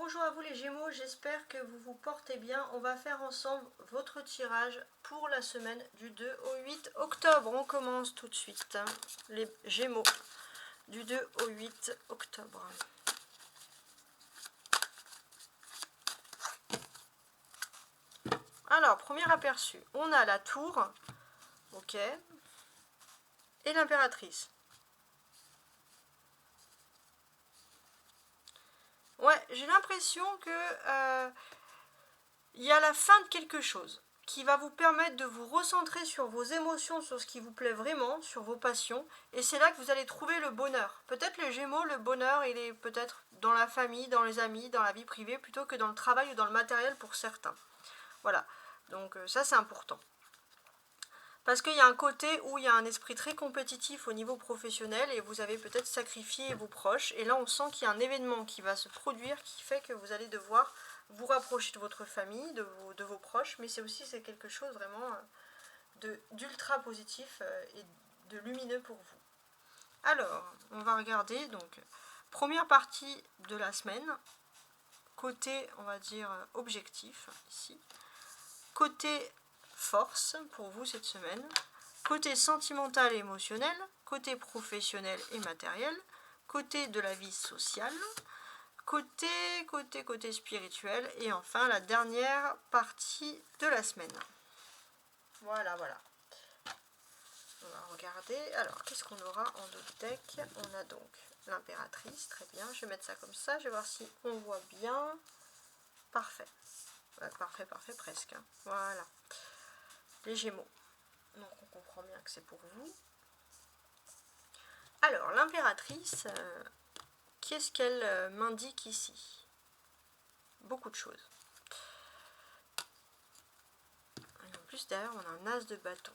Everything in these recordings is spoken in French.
bonjour à vous les Gémeaux, j'espère que vous vous portez bien. On va faire ensemble votre tirage pour la semaine du 2 au 8 octobre. On commence tout de suite, les Gémeaux, du 2 au 8 octobre. Alors, premier aperçu, on a la tour, ok, et l'impératrice. Ouais, j'ai l'impression que il y a la fin de quelque chose qui va vous permettre de vous recentrer sur vos émotions, sur ce qui vous plaît vraiment, sur vos passions, et c'est là que vous allez trouver le bonheur. Peut-être les Gémeaux, le bonheur, il est peut-être dans la famille, dans les amis, dans la vie privée, plutôt que dans le travail ou dans le matériel pour certains. Voilà, donc ça c'est important. Parce qu'il y a un côté où il y a un esprit très compétitif au niveau professionnel et vous avez peut-être sacrifié vos proches. Et là, on sent qu'il y a un événement qui va se produire qui fait que vous allez devoir vous rapprocher de votre famille, de vos proches. Mais c'est quelque chose vraiment d'ultra positif et de lumineux pour vous. Alors, on va regarder donc première partie de la semaine. Côté, on va dire, objectif, ici. Côté force pour vous cette semaine, côté sentimental et émotionnel, côté professionnel et matériel, côté de la vie sociale, côté spirituel et enfin la dernière partie de la semaine. Voilà. On va regarder. Alors, qu'est-ce qu'on aura en d'autres decks? On a donc l'impératrice, très bien. Je vais mettre ça comme ça, je vais voir si on voit bien. Parfait. Parfait, presque. Voilà. Les Gémeaux. Donc on comprend bien que c'est pour vous. Alors, l'impératrice, qu'est-ce qu'elle m'indique ici? Beaucoup de choses. Et en plus, derrière, on a un as de bâton.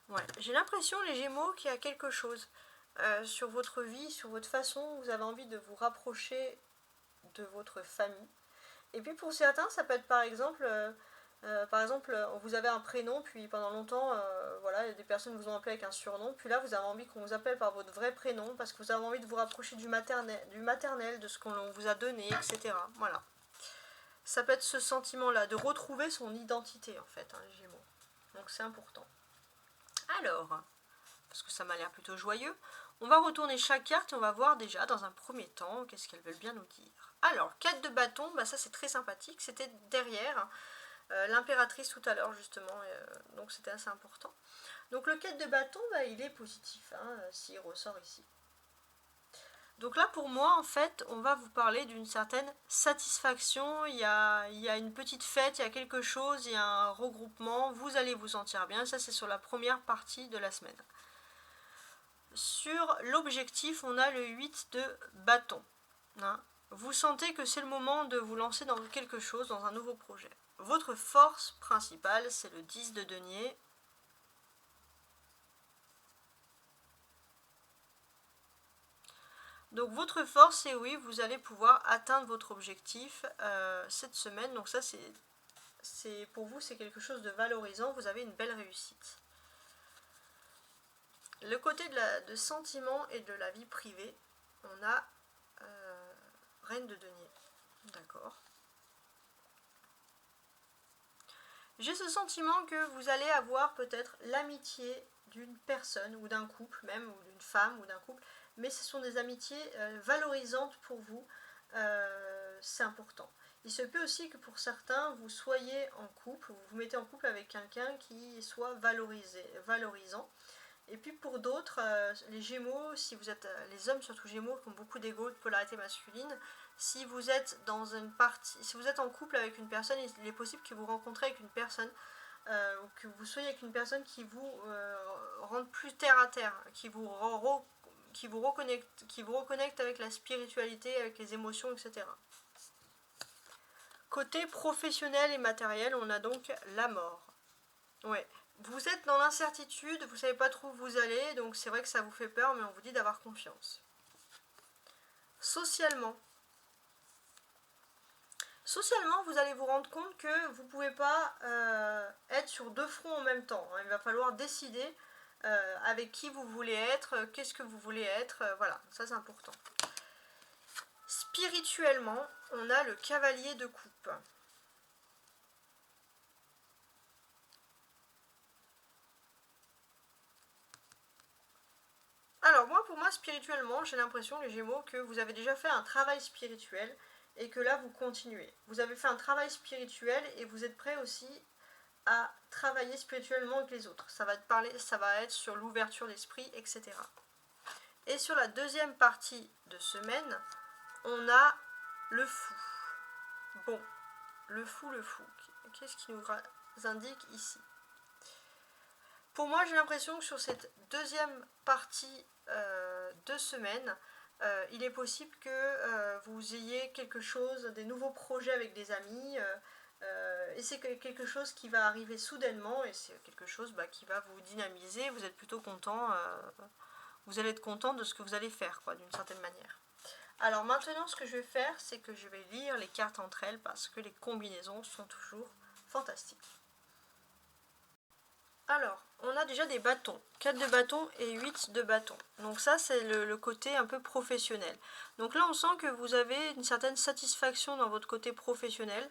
Ouais, j'ai l'impression, les Gémeaux, qu'il y a quelque chose sur votre vie, sur votre façon, vous avez envie de vous rapprocher de votre famille. Et puis pour certains, ça peut être par exemple, vous avez un prénom, puis pendant longtemps, voilà, des personnes vous ont appelé avec un surnom, puis là vous avez envie qu'on vous appelle par votre vrai prénom, parce que vous avez envie de vous rapprocher du maternel, de ce qu'on vous a donné, etc. Voilà. Ça peut être ce sentiment-là, de retrouver son identité en fait, hein, les Gémeaux. Donc c'est important. Alors, parce que ça m'a l'air plutôt joyeux, on va retourner chaque carte et on va voir déjà dans un premier temps qu'est-ce qu'elles veulent bien nous dire. Alors, 4 de bâton, bah ça c'est très sympathique, c'était derrière l'impératrice tout à l'heure justement, donc c'était assez important. Donc le 4 de bâton, bah, il est positif, hein, s'il ressort ici. Donc là pour moi en fait, on va vous parler d'une certaine satisfaction, il y a une petite fête, il y a quelque chose, il y a un regroupement, vous allez vous sentir bien, ça c'est sur la première partie de la semaine. Sur l'objectif, on a le 8 de bâton. Hein. Vous sentez que c'est le moment de vous lancer dans quelque chose, dans un nouveau projet. Votre force principale, c'est le 10 de denier. Donc votre force, c'est oui, vous allez pouvoir atteindre votre objectif cette semaine. Donc ça, c'est pour vous, c'est quelque chose de valorisant. Vous avez une belle réussite. Le côté de sentiment et de la vie privée, on a reine de denier. D'accord. J'ai ce sentiment que vous allez avoir peut-être l'amitié d'une personne ou d'un couple même, ou d'une femme ou d'un couple, mais ce sont des amitiés valorisantes pour vous, c'est important. Il se peut aussi que pour certains, vous soyez en couple, vous vous mettez en couple avec quelqu'un qui soit valorisant. Et puis pour d'autres, les Gémeaux, si vous êtes les hommes surtout Gémeaux qui ont beaucoup d'ego, de polarité masculine, si vous êtes dans une partie, si vous êtes en couple avec une personne, il est possible que vous rencontrez avec une personne ou que vous soyez avec une personne qui vous rende plus terre à terre, qui vous reconnecte avec la spiritualité, avec les émotions, etc. Côté professionnel et matériel, on a donc la mort. Ouais. Vous êtes dans l'incertitude, vous ne savez pas trop où vous allez, donc c'est vrai que ça vous fait peur, mais on vous dit d'avoir confiance. Socialement, vous allez vous rendre compte que vous ne pouvez pas être sur deux fronts en même temps. Il va falloir décider avec qui vous voulez être, qu'est-ce que vous voulez être, voilà, ça c'est important. Spirituellement, on a le cavalier de coupe. Alors moi, pour moi, spirituellement, j'ai l'impression, les Gémeaux, que vous avez déjà fait un travail spirituel et que là, vous continuez. Vous avez fait un travail spirituel et vous êtes prêt aussi à travailler spirituellement avec les autres. Ça va être sur l'ouverture d'esprit, etc. Et sur la deuxième partie de semaine, on a le fou. Bon, le fou. Qu'est-ce qui nous indique ici? Pour moi, j'ai l'impression que sur cette deuxième partie de semaine, il est possible que vous ayez quelque chose, des nouveaux projets avec des amis, et c'est quelque chose qui va arriver soudainement, et c'est quelque chose qui va vous dynamiser, vous êtes plutôt content, vous allez être content de ce que vous allez faire, quoi, d'une certaine manière. Alors maintenant, ce que je vais faire, c'est que je vais lire les cartes entre elles, parce que les combinaisons sont toujours fantastiques. Alors, on a déjà des bâtons, 4 de bâtons et 8 de bâtons. Donc ça, c'est le côté un peu professionnel. Donc là, on sent que vous avez une certaine satisfaction dans votre côté professionnel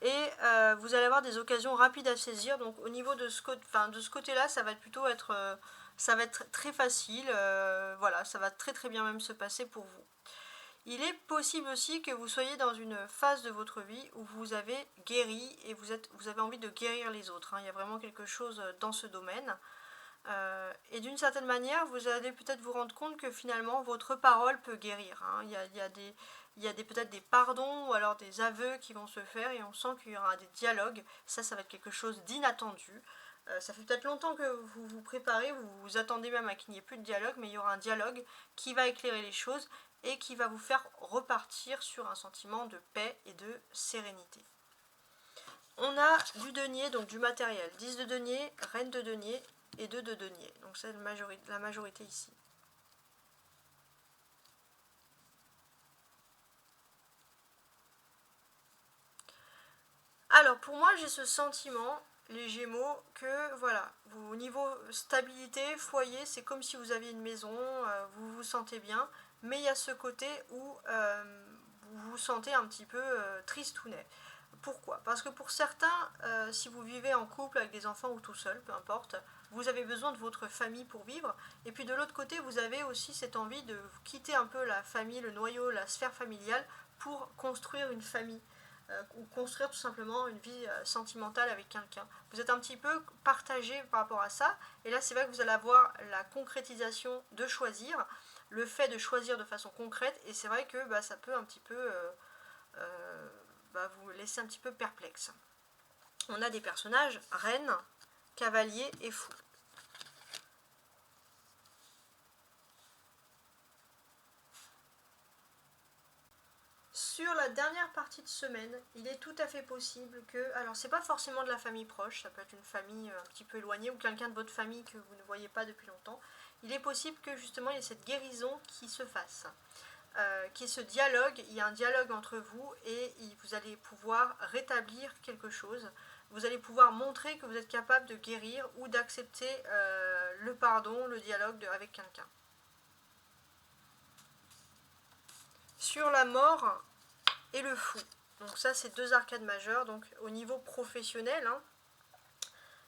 et vous allez avoir des occasions rapides à saisir. Donc au niveau de ce côté-là, ça va plutôt être, ça va être très facile. Voilà, ça va très très bien même se passer pour vous. Il est possible aussi que vous soyez dans une phase de votre vie où vous avez guéri et vous avez envie de guérir les autres. Il y a vraiment quelque chose dans ce domaine. Et d'une certaine manière, vous allez peut-être vous rendre compte que finalement, votre parole peut guérir. Il y a peut-être des pardons ou alors des aveux qui vont se faire et on sent qu'il y aura des dialogues. Ça va être quelque chose d'inattendu. Ça fait peut-être longtemps que vous vous préparez, vous vous attendez même à qu'il n'y ait plus de dialogue, mais il y aura un dialogue qui va éclairer les choses et qui va vous faire repartir sur un sentiment de paix et de sérénité. On a du denier, donc du matériel. 10 de denier, reine de denier et 2 de denier. Donc c'est la majorité ici. Alors pour moi, j'ai ce sentiment, les Gémeaux, que voilà, au niveau stabilité, foyer, c'est comme si vous aviez une maison, vous vous sentez bien, mais il y a ce côté où vous vous sentez un petit peu tristounet. Pourquoi? Parce que pour certains, si vous vivez en couple avec des enfants ou tout seul, peu importe, vous avez besoin de votre famille pour vivre. Et puis de l'autre côté, vous avez aussi cette envie de quitter un peu la famille, le noyau, la sphère familiale pour construire une famille. Ou construire tout simplement une vie sentimentale avec quelqu'un. Vous êtes un petit peu partagé par rapport à ça, et là c'est vrai que vous allez avoir la concrétisation de choisir, le fait de choisir de façon concrète, et c'est vrai que ça peut un petit peu vous laisser un petit peu perplexe. On a des personnages, reine, cavalier et fou. Sur la dernière partie de semaine, il est tout à fait possible que, alors c'est pas forcément de la famille proche, ça peut être une famille un petit peu éloignée ou quelqu'un de votre famille que vous ne voyez pas depuis longtemps, il est possible que justement il y ait cette guérison qui se fasse, qui est ce dialogue, il y a un dialogue entre vous et vous allez pouvoir rétablir quelque chose, vous allez pouvoir montrer que vous êtes capable de guérir ou d'accepter le pardon, le dialogue avec quelqu'un. Sur la mort et le fou. Donc ça, c'est 2 arcades majeures. Donc au niveau professionnel,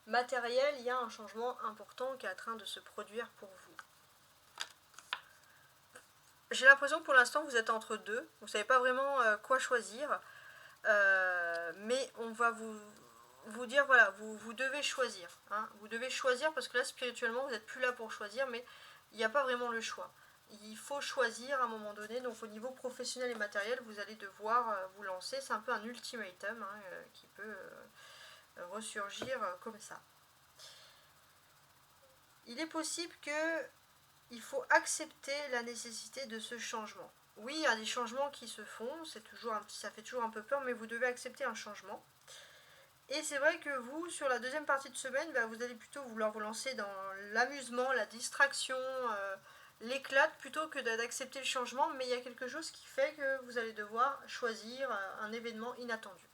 matériel, il y a un changement important qui est en train de se produire pour vous. J'ai l'impression que pour l'instant, vous êtes entre deux. Vous ne savez pas vraiment quoi choisir. Mais on va vous dire, voilà, vous devez choisir. Vous devez choisir parce que là, spirituellement, vous n'êtes plus là pour choisir, mais il n'y a pas vraiment le choix. Il faut choisir à un moment donné, donc au niveau professionnel et matériel, vous allez devoir vous lancer. C'est un peu un ultimatum qui peut ressurgir comme ça. Il est possible qu'il faut accepter la nécessité de ce changement. Oui, il y a des changements qui se font, ça fait toujours un peu peur, mais vous devez accepter un changement. Et c'est vrai que vous, sur la deuxième partie de semaine, vous allez plutôt vouloir vous lancer dans l'amusement, la distraction, l'éclate, plutôt que d'accepter le changement, mais il y a quelque chose qui fait que vous allez devoir choisir un événement inattendu.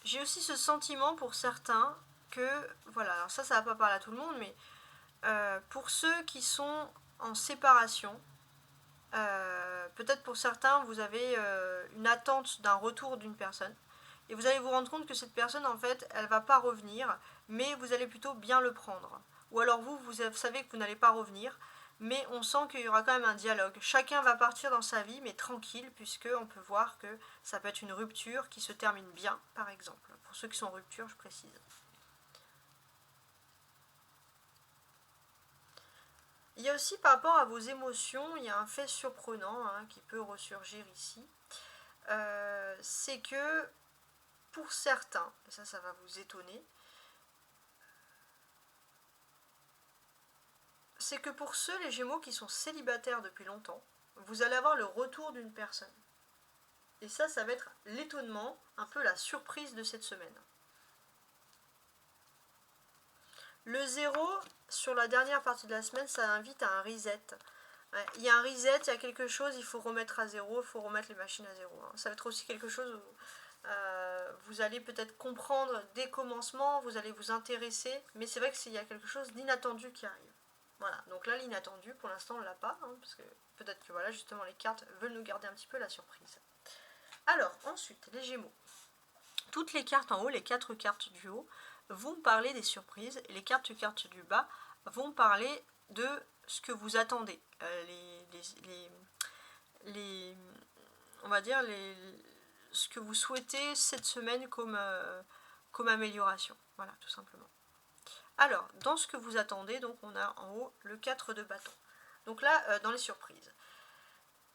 J'ai aussi ce sentiment pour certains que, voilà, alors ça va pas parler à tout le monde, mais pour ceux qui sont en séparation, peut-être pour certains, vous avez une attente d'un retour d'une personne, et vous allez vous rendre compte que cette personne, en fait, elle va pas revenir, mais vous allez plutôt bien le prendre. Ou alors vous savez que vous n'allez pas revenir, mais on sent qu'il y aura quand même un dialogue. Chacun va partir dans sa vie, mais tranquille, puisque on peut voir que ça peut être une rupture qui se termine bien, par exemple. Pour ceux qui sont en rupture, je précise. Il y a aussi par rapport à vos émotions, il y a un fait surprenant qui peut ressurgir ici. C'est que pour certains, et ça va vous étonner, c'est que pour ceux, les Gémeaux, qui sont célibataires depuis longtemps, vous allez avoir le retour d'une personne. Et ça va être l'étonnement, un peu la surprise de cette semaine. Le 0, sur la dernière partie de la semaine, ça invite à un reset. Il y a un reset, il y a quelque chose, il faut remettre à zéro, il faut remettre les machines à zéro. Ça va être aussi quelque chose où vous allez peut-être comprendre des commencements, vous allez vous intéresser, mais c'est vrai qu'il y a quelque chose d'inattendu qui arrive. Voilà, donc là l'inattendu, pour l'instant on ne l'a pas, parce que peut-être que voilà, justement les cartes veulent nous garder un petit peu la surprise. Alors, ensuite, les Gémeaux. Toutes les cartes en haut, les 4 cartes du haut, vont parler des surprises, et les 4 cartes du bas vont parler de ce que vous attendez. On va dire ce que vous souhaitez cette semaine comme amélioration. Voilà, tout simplement. Alors, dans ce que vous attendez, donc on a en haut le 4 de bâton. Donc là, dans les surprises.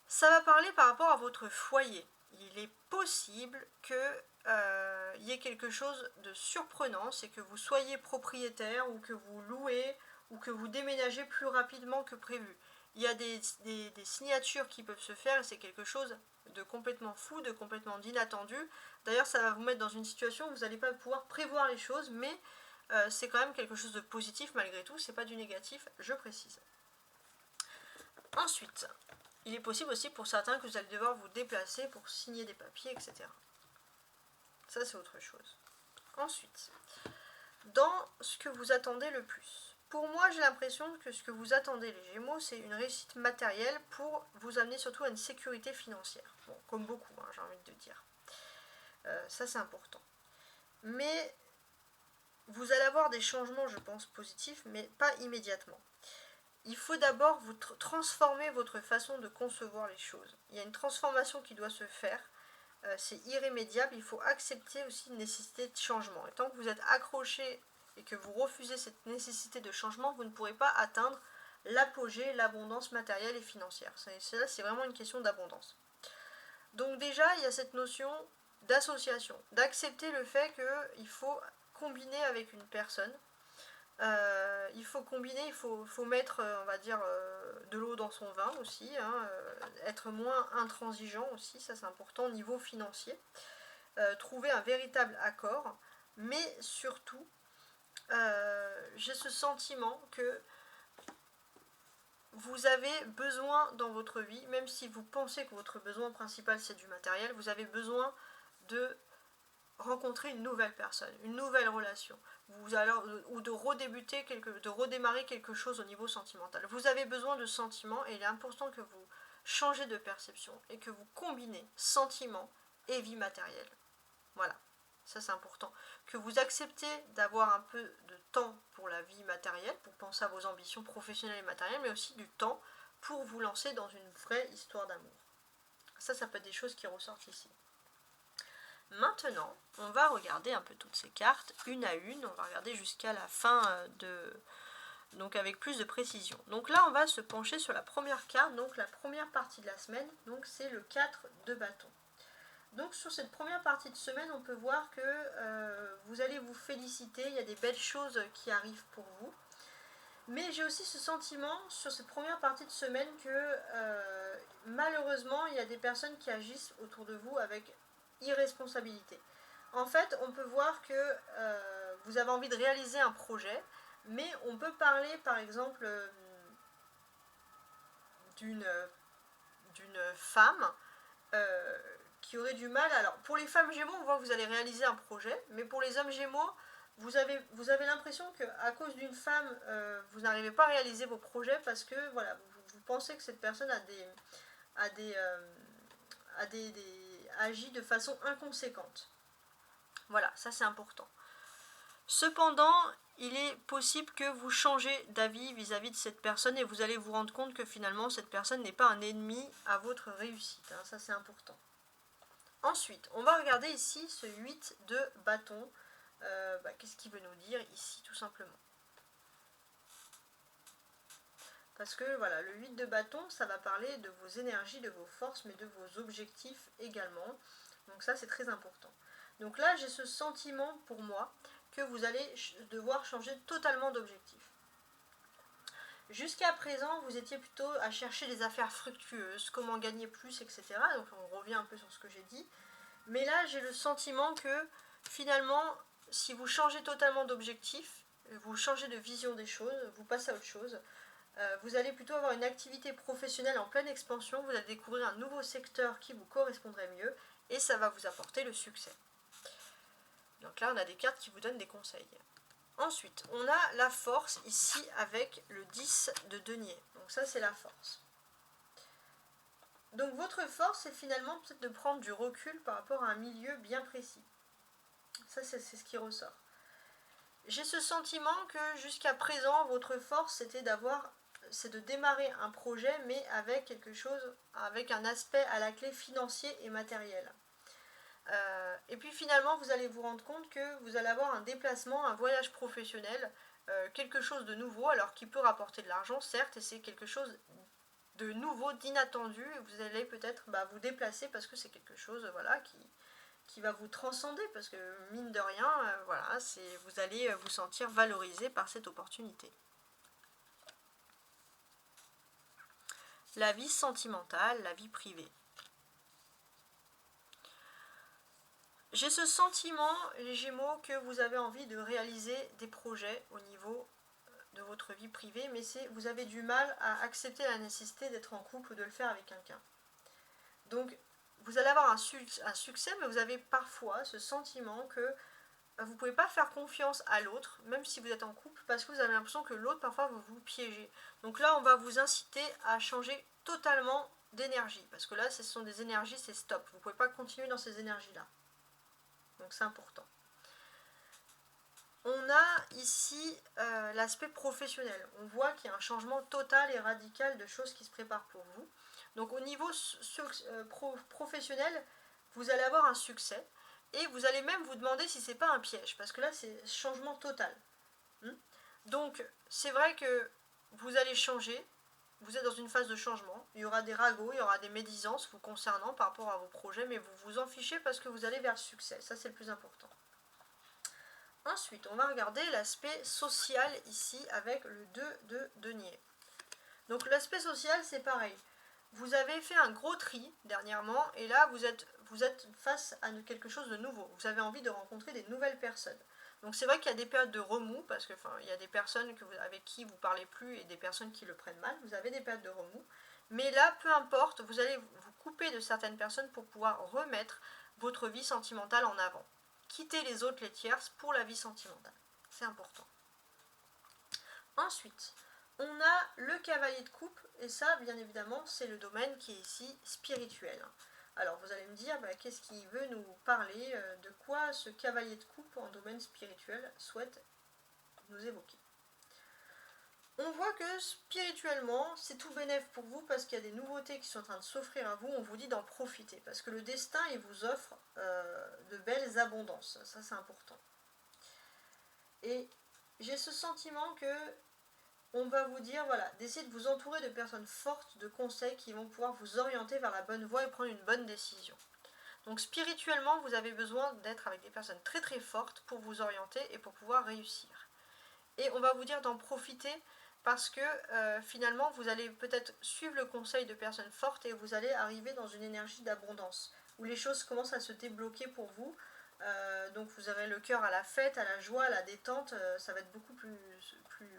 Ça va parler par rapport à votre foyer. Il est possible que y ait quelque chose de surprenant, c'est que vous soyez propriétaire ou que vous louez ou que vous déménagez plus rapidement que prévu. Il y a des signatures qui peuvent se faire et c'est quelque chose de complètement fou, de complètement inattendu. D'ailleurs, ça va vous mettre dans une situation où vous n'allez pas pouvoir prévoir les choses, mais c'est quand même quelque chose de positif malgré tout, c'est pas du négatif, je précise. Ensuite, il est possible aussi pour certains que vous allez devoir vous déplacer pour signer des papiers, etc. Ça, c'est autre chose. Ensuite, dans ce que vous attendez le plus. Pour moi, j'ai l'impression que ce que vous attendez, les Gémeaux, c'est une réussite matérielle pour vous amener surtout à une sécurité financière. Bon, comme beaucoup, j'ai envie de dire. Ça, c'est important. Mais vous allez avoir des changements, je pense, positifs, mais pas immédiatement. Il faut d'abord vous transformer votre façon de concevoir les choses. Il y a une transformation qui doit se faire. C'est irrémédiable. Il faut accepter aussi une nécessité de changement. Et tant que vous êtes accroché et que vous refusez cette nécessité de changement, vous ne pourrez pas atteindre l'apogée, l'abondance matérielle et financière. C'est vraiment une question d'abondance. Donc déjà, il y a cette notion d'association, d'accepter le fait qu'il faut combiner avec une personne. Il faut combiner, il faut mettre, on va dire, de l'eau dans son vin aussi, être moins intransigeant aussi, ça c'est important au niveau financier. Trouver un véritable accord, mais surtout, j'ai ce sentiment que vous avez besoin dans votre vie, même si vous pensez que votre besoin principal c'est du matériel, vous avez besoin de rencontrer une nouvelle personne, une nouvelle relation, ou de redémarrer quelque chose au niveau sentimental. Vous avez besoin de sentiments et il est important que vous changez de perception et que vous combinez sentiments et vie matérielle. Voilà, ça c'est important. Que vous acceptez d'avoir un peu de temps pour la vie matérielle, pour penser à vos ambitions professionnelles et matérielles, mais aussi du temps pour vous lancer dans une vraie histoire d'amour. Ça peut être des choses qui ressortent ici. Maintenant, on va regarder un peu toutes ces cartes, une à une, on va regarder jusqu'à la fin donc avec plus de précision. Donc là, on va se pencher sur la première carte, donc la première partie de la semaine, donc c'est le 4 de bâton. Donc sur cette première partie de semaine, on peut voir que vous allez vous féliciter, il y a des belles choses qui arrivent pour vous. Mais j'ai aussi ce sentiment sur cette première partie de semaine que malheureusement, il y a des personnes qui agissent autour de vous avec irresponsabilité. En fait, on peut voir que vous avez envie de réaliser un projet, mais on peut parler par exemple d'une femme qui aurait du mal. Alors pour les femmes Gémeaux, on voit que vous allez réaliser un projet, mais pour les hommes Gémeaux, vous avez l'impression qu'à cause d'une femme, vous n'arrivez pas à réaliser vos projets parce que voilà, vous pensez que cette personne agit de façon inconséquente. Voilà, ça c'est important. Cependant, il est possible que vous changez d'avis vis-à-vis de cette personne et vous allez vous rendre compte que finalement cette personne n'est pas un ennemi à votre réussite. Hein, ça c'est important. Ensuite, on va regarder ici ce 8 de bâton. Qu'est-ce qu'il veut nous dire ici tout simplement? Parce que voilà, le 8 de bâton, ça va parler de vos énergies, de vos forces, mais de vos objectifs également. Donc ça, c'est très important. Donc là, j'ai ce sentiment pour moi que vous allez devoir changer totalement d'objectif. Jusqu'à présent, vous étiez plutôt à chercher des affaires fructueuses, comment gagner plus, etc. Donc on revient un peu sur ce que j'ai dit. Mais là, j'ai le sentiment que finalement, si vous changez totalement d'objectif, vous changez de vision des choses, vous passez à autre chose, vous allez plutôt avoir une activité professionnelle en pleine expansion, vous allez découvrir un nouveau secteur qui vous correspondrait mieux et ça va vous apporter le succès. Donc là, on a des cartes qui vous donnent des conseils. Ensuite, on a la force ici avec le 10 de denier. Donc ça, c'est la force. Donc votre force, c'est finalement peut-être de prendre du recul par rapport à un milieu bien précis. Ça, c'est ce qui ressort. J'ai ce sentiment que jusqu'à présent, votre force, c'est de démarrer un projet, mais avec quelque chose, avec un aspect à la clé financier et matériel. Et puis finalement, vous allez vous rendre compte que vous allez avoir un déplacement, un voyage professionnel, quelque chose de nouveau, alors qui peut rapporter de l'argent, certes, et c'est quelque chose de nouveau, d'inattendu. Vous allez peut-être vous déplacer parce que c'est quelque chose qui va vous transcender, parce que mine de rien, vous allez vous sentir valorisé par cette opportunité. La vie sentimentale, la vie privée. J'ai ce sentiment, les Gémeaux, que vous avez envie de réaliser des projets au niveau de votre vie privée, mais vous avez du mal à accepter la nécessité d'être en couple ou de le faire avec quelqu'un. Donc, vous allez avoir un succès, mais vous avez parfois ce sentiment que vous ne pouvez pas faire confiance à l'autre, même si vous êtes en couple, parce que vous avez l'impression que l'autre parfois va vous piéger. Donc là, on va vous inciter à changer totalement d'énergie, parce que là, ce sont des énergies, c'est stop. Vous ne pouvez pas continuer dans ces énergies-là. Donc c'est important. On a ici l'aspect professionnel. On voit qu'il y a un changement total et radical de choses qui se préparent pour vous. Donc au niveau professionnel, vous allez avoir un succès. Et vous allez même vous demander si c'est pas un piège, parce que là c'est changement total. Donc c'est vrai que vous allez changer, vous êtes dans une phase de changement, il y aura des ragots, il y aura des médisances vous concernant par rapport à vos projets, mais vous vous en fichez parce que vous allez vers le succès, ça c'est le plus important. Ensuite, on va regarder l'aspect social ici avec le 2 de denier. Donc l'aspect social c'est pareil. Vous avez fait un gros tri dernièrement et là vous êtes face à quelque chose de nouveau. Vous avez envie de rencontrer des nouvelles personnes. Donc c'est vrai qu'il y a des périodes de remous parce que il y a des personnes avec qui vous parlez plus et des personnes qui le prennent mal. Vous avez des périodes de remous. Mais là, peu importe, vous allez vous couper de certaines personnes pour pouvoir remettre votre vie sentimentale en avant. Quitter les autres, les tierces, pour la vie sentimentale. C'est important. Ensuite, on a le cavalier de coupe, et ça, bien évidemment, c'est le domaine qui est ici spirituel. Alors, vous allez me dire, qu'est-ce qui veut nous parler, de quoi ce cavalier de coupe en domaine spirituel souhaite nous évoquer. On voit que spirituellement, c'est tout bénef pour vous parce qu'il y a des nouveautés qui sont en train de s'offrir à vous. On vous dit d'en profiter parce que le destin, il vous offre de belles abondances. Ça, c'est important. Et j'ai ce sentiment que on va vous dire, d'essayer de vous entourer de personnes fortes, de conseils qui vont pouvoir vous orienter vers la bonne voie et prendre une bonne décision. Donc spirituellement, vous avez besoin d'être avec des personnes très très fortes pour vous orienter et pour pouvoir réussir. Et on va vous dire d'en profiter parce que finalement, vous allez peut-être suivre le conseil de personnes fortes et vous allez arriver dans une énergie d'abondance, où les choses commencent à se débloquer pour vous. Donc vous aurez le cœur à la fête, à la joie, à la détente, ça va être beaucoup plus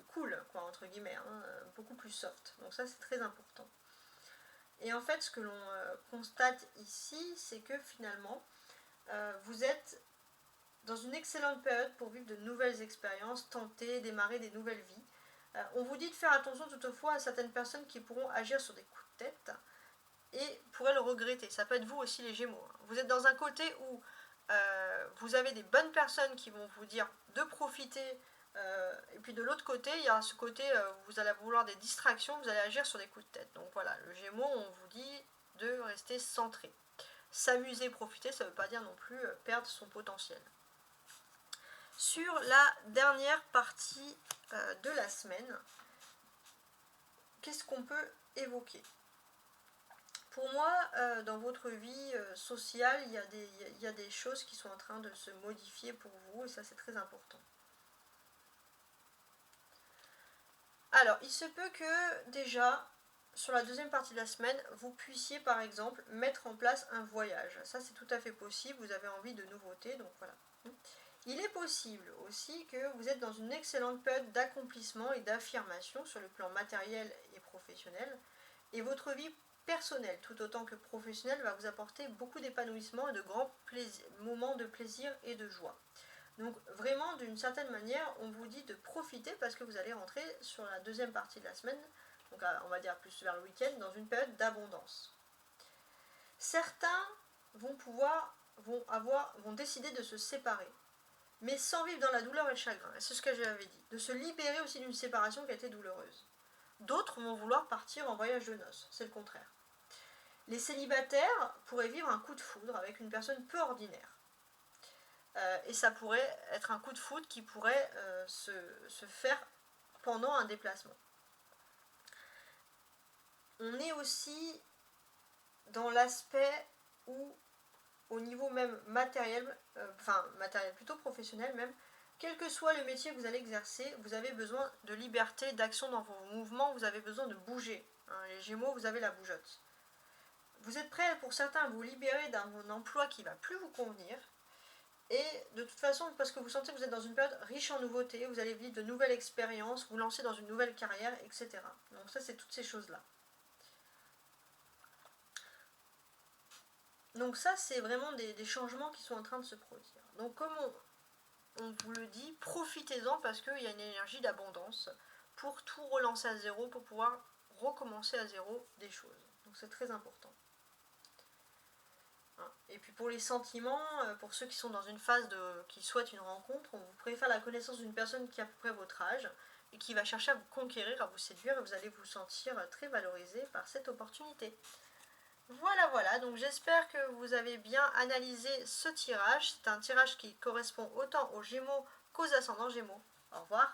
cool, entre guillemets, beaucoup plus soft. Donc ça c'est très important. Et en fait ce que l'on constate ici, c'est que finalement vous êtes dans une excellente période pour vivre de nouvelles expériences, tenter, démarrer des nouvelles vies. On vous dit de faire attention toutefois à certaines personnes qui pourront agir sur des coups de tête et pourraient le regretter. Ça peut être vous aussi les Gémeaux. Vous êtes dans un côté où vous avez des bonnes personnes qui vont vous dire de profiter, et puis de l'autre côté, il y a ce côté, vous allez vouloir des distractions, vous allez agir sur des coups de tête. Donc voilà, le Gémeaux, on vous dit de rester centré. S'amuser, profiter, ça ne veut pas dire non plus perdre son potentiel. Sur la dernière partie de la semaine, qu'est-ce qu'on peut évoquer? Pour moi, dans votre vie sociale, il y a des choses qui sont en train de se modifier pour vous, et ça c'est très important. Alors, il se peut que déjà, sur la deuxième partie de la semaine, vous puissiez par exemple mettre en place un voyage. Ça c'est tout à fait possible, vous avez envie de nouveautés, donc voilà. Il est possible aussi que vous êtes dans une excellente période d'accomplissement et d'affirmation sur le plan matériel et professionnel, et votre vie personnelle, tout autant que professionnelle, va vous apporter beaucoup d'épanouissement et de grands moments de plaisir et de joie. Donc vraiment, d'une certaine manière, on vous dit de profiter parce que vous allez rentrer sur la deuxième partie de la semaine, donc on va dire plus vers le week-end, dans une période d'abondance. Certains vont décider de se séparer, mais sans vivre dans la douleur et le chagrin. Et c'est ce que j'avais dit, de se libérer aussi d'une séparation qui a été douloureuse. D'autres vont vouloir partir en voyage de noces, c'est le contraire. Les célibataires pourraient vivre un coup de foudre avec une personne peu ordinaire. Et ça pourrait être un coup de foudre qui pourrait se faire pendant un déplacement. On est aussi dans l'aspect où, au niveau même matériel, matériel plutôt professionnel même, quel que soit le métier que vous allez exercer, vous avez besoin de liberté, d'action dans vos mouvements, vous avez besoin de bouger. Les Gémeaux, vous avez la bougeotte. Vous êtes prêts pour certains à vous libérer d'un emploi qui ne va plus vous convenir. Et de toute façon, parce que vous sentez que vous êtes dans une période riche en nouveautés, vous allez vivre de nouvelles expériences, vous lancer dans une nouvelle carrière, etc. Donc ça, c'est toutes ces choses-là. Donc ça, c'est vraiment des changements qui sont en train de se produire. Donc comme on vous le dit, profitez-en parce qu'il y a une énergie d'abondance pour tout relancer à zéro, pour pouvoir recommencer à zéro des choses. Donc c'est très important. Et puis pour les sentiments, pour ceux qui sont dans une phase qui souhaitent une rencontre, on vous préfère la connaissance d'une personne qui a à peu près votre âge et qui va chercher à vous conquérir, à vous séduire, et vous allez vous sentir très valorisé par cette opportunité. Voilà, donc j'espère que vous avez bien analysé ce tirage. C'est un tirage qui correspond autant aux Gémeaux qu'aux ascendants Gémeaux. Au revoir.